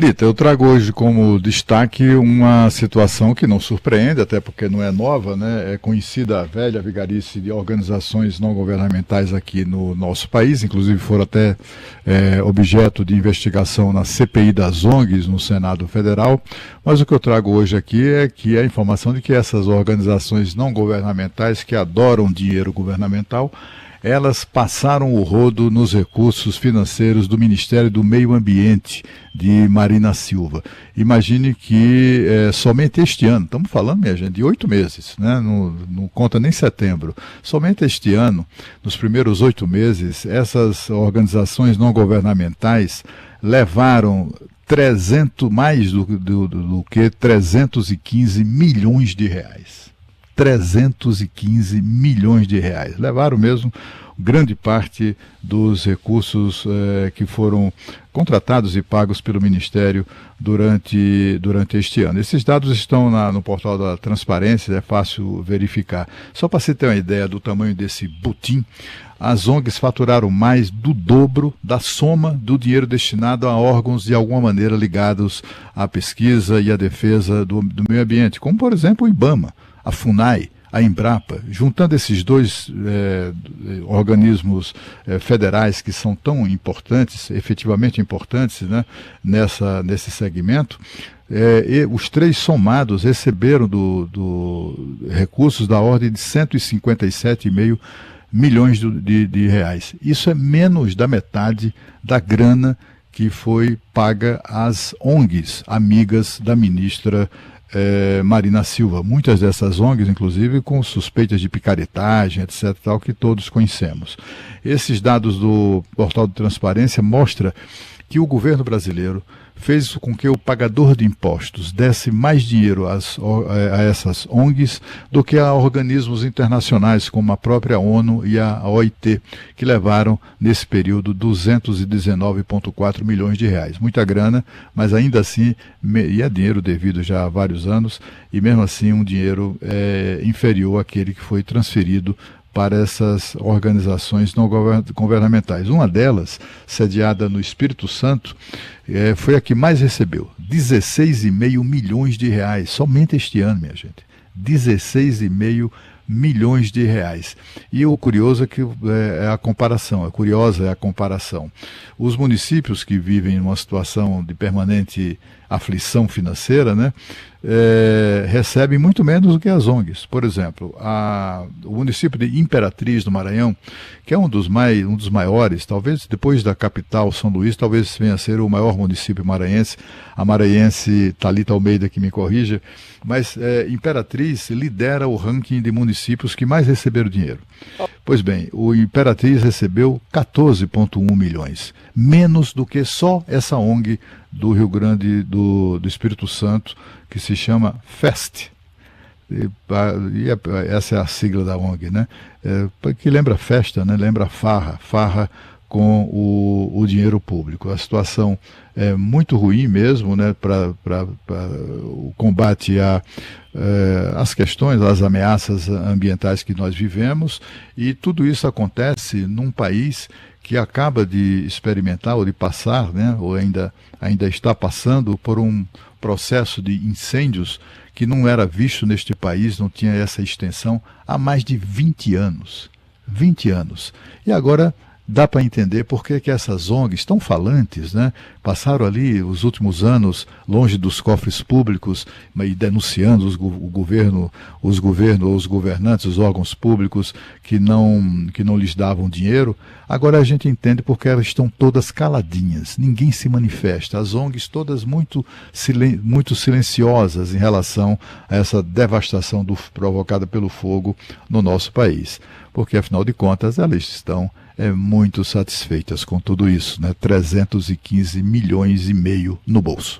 Lita, eu trago hoje como destaque uma situação que não surpreende, até porque não é nova, né? É conhecida a velha vigarice de organizações não governamentais aqui no nosso país, inclusive foram até objeto de investigação na CPI das ONGs no Senado Federal, mas o que eu trago hoje aqui é que a informação de que essas organizações não governamentais que adoram dinheiro governamental, elas passaram o rodo nos recursos financeiros do Ministério do Meio Ambiente de Marina Silva. Imagine que somente este ano, estamos falando, minha gente, de 8 meses, né? Não conta nem setembro. Somente este ano, nos primeiros 8 meses, essas organizações não governamentais levaram mais do que 315 milhões de reais. 315 milhões de reais. Levaram mesmo grande parte dos recursos que foram contratados e pagos pelo Ministério durante este ano. Esses dados estão no portal da Transparência, é fácil verificar. Só para você ter uma ideia do tamanho desse butim, as ONGs faturaram mais do dobro da soma do dinheiro destinado a órgãos de alguma maneira ligados à pesquisa e à defesa do meio ambiente, como por exemplo o IBAMA, a FUNAI, a Embrapa. Juntando esses dois organismos federais que são tão importantes, efetivamente importantes, né, nesse segmento, os três somados receberam recursos da ordem de 157,5 milhões de reais. Isso é menos da metade da grana que foi paga às ONGs, amigas da ministra Marina Silva. Muitas dessas ONGs, inclusive, com suspeitas de picaretagem, etc., tal, que todos conhecemos. Esses dados do portal de Transparência mostram que o governo brasileiro fez com que o pagador de impostos desse mais dinheiro a essas ONGs do que a organismos internacionais como a própria ONU e a OIT, que levaram nesse período 219,4 milhões de reais. Muita grana, mas ainda assim, e é dinheiro devido já há vários anos, e mesmo assim um dinheiro inferior àquele que foi transferido para essas organizações não governamentais. Uma delas, sediada no Espírito Santo, foi a que mais recebeu, 16,5 milhões de reais, somente este ano, minha gente. 16,5 milhões de reais. E o curioso é que curiosa é a comparação. Os municípios que vivem numa situação de permanente aflição financeira, né, recebem muito menos do que as ONGs. Por exemplo, o município de Imperatriz do Maranhão, que é um dos maiores, talvez depois da capital, São Luís, talvez venha a ser o maior município maranhense. A maranhense Thalita Almeida que me corrija, mas Imperatriz lidera o ranking de municípios que mais receberam dinheiro. Pois bem, o Imperatriz recebeu 14,1 milhões, menos do que só essa ONG do Rio Grande do Espírito Santo, que se chama FEST. Essa é a sigla da ONG, né? Que lembra festa, né? Lembra farra com o dinheiro público. A situação é muito ruim mesmo, né, para o combate às questões, às ameaças ambientais que nós vivemos, e tudo isso acontece num país que acaba de experimentar ou de passar, né, ou ainda está passando por um processo de incêndios que não era visto neste país, não tinha essa extensão há mais de 20 anos. 20 anos. E agora dá para entender por que essas ONGs tão falantes, né, passaram ali os últimos anos longe dos cofres públicos e denunciando os governantes, os órgãos públicos que não lhes davam dinheiro. Agora a gente entende porque elas estão todas caladinhas, ninguém se manifesta. As ONGs todas muito silenciosas em relação a essa devastação provocada pelo fogo no nosso país. Porque, afinal de contas, elas estão muito satisfeitas com tudo isso, né? 315,5 milhões no bolso.